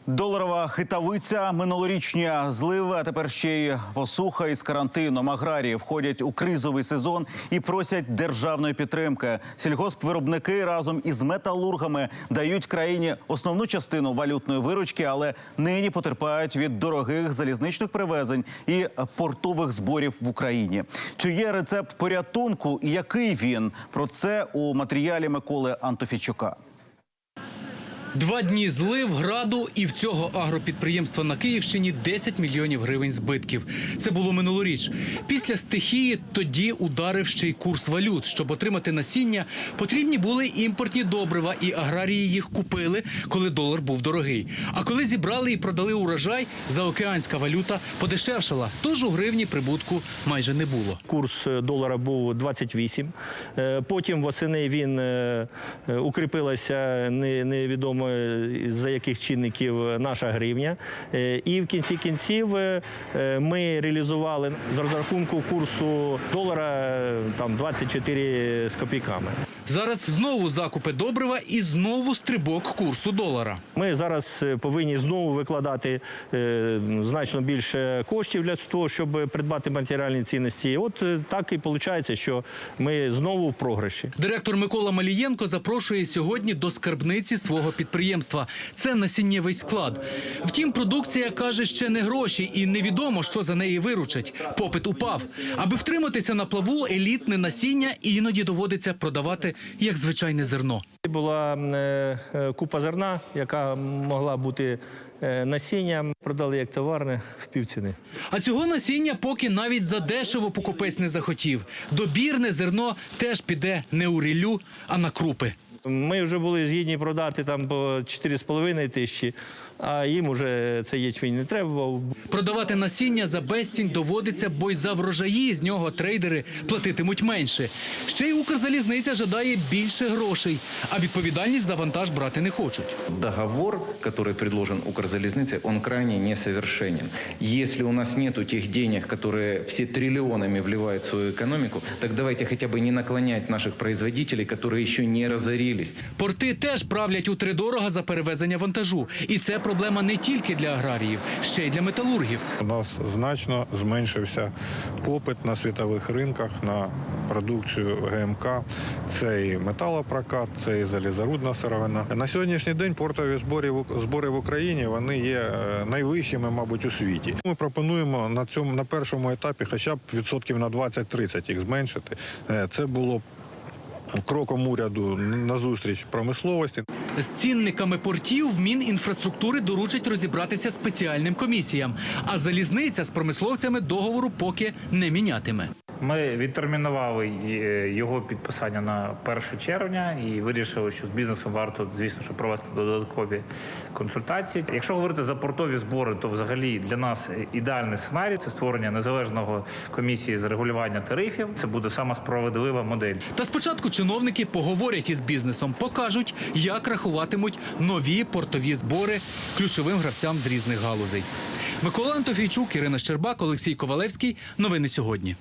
Доларова хитавиця, минулорічні зливи, а тепер ще й посуха із карантином. Аграрії входять у кризовий сезон і просять державної підтримки. Сільгоспвиробники разом із металургами дають країні основну частину валютної виручки, але нині потерпають від дорогих залізничних перевезень і портових зборів в Україні. Чи є рецепт порятунку і який він? Про це у матеріалі Миколи Антофійчука. 2 дні злив, граду і в цього агропідприємства на Київщині 10 мільйонів гривень збитків. Це було минулоріч. Після стихії тоді ударив ще й курс валют. Щоб отримати насіння, потрібні були імпортні добрива, і аграрії їх купили, коли долар був дорогий. А коли зібрали і продали урожай, заокеанська валюта подешевшала, тож у гривні прибутку майже не було. Курс долара був 28, потім восени він укріпилася невідомо за яких чинників наша гривня. І в кінці кінців ми реалізували з розрахунку курсу долара там 24 з копійками. Зараз знову закупи добрива і знову стрибок курсу долара. Ми зараз повинні знову викладати значно більше коштів для того, щоб придбати матеріальні цінності. От так і виходить, що ми знову в програші. Директор Микола Малієнко запрошує сьогодні до скарбниці свого підприємства. Це насіннєвий склад. Втім, продукція, каже, ще не гроші і невідомо, що за неї виручать. Попит упав. Аби втриматися на плаву, елітне насіння іноді доводиться продавати як звичайне зерно. Була купа зерна, яка могла бути насінням, продали як товарне в півціни. А цього насіння поки навіть задешево покупець не захотів. Добірне зерно теж піде не у ріллю, а на крупи. Ми вже були згідні продати там по 4,5 тисячі, а їм вже цей ячмінь не треба. Продавати насіння за безцінь доводиться, бо й за врожаї з нього трейдери платитимуть менше. Ще й Укрзалізниця жадає більше грошей, а відповідальність за вантаж брати не хочуть. Договор, который предложен Укрзалізницей, он крайне несовершенен. Если у нас нету тех денег, которые все триллионами вливают в свою экономику, так давайте хотя бы не наклонять наших производителей, которые еще не разорились. Порти теж правлять утридорога за перевезення вантажу. І це проблема не тільки для аграріїв, ще й для металургів. У нас значно зменшився попит на світових ринках на продукцію ГМК. Це і металопрокат, це і залізорудна сировина. На сьогоднішній день портові збори в Україні вони є найвищими, мабуть, у світі. Ми пропонуємо на першому етапі хоча б відсотків на 20-30 їх зменшити. Це було кроком уряду назустріч промисловості. З цінниками портів Мінінфраструктури доручать розібратися спеціальним комісіям, а залізниця з промисловцями договору поки не мінятиме. Ми відтермінували його підписання на 1 червня і вирішили, що з бізнесом варто, звісно, що провести додаткові консультації. Якщо говорити за портові збори, то взагалі для нас ідеальний сценарій – це створення незалежного комісії з регулювання тарифів. Це буде сама справедлива модель. Та спочатку чиновники поговорять із бізнесом, покажуть, як рахуватимуть нові портові збори ключовим гравцям з різних галузей. Микола Антофійчук, Ірина Щербак, Олексій Ковалевський. Новини сьогодні.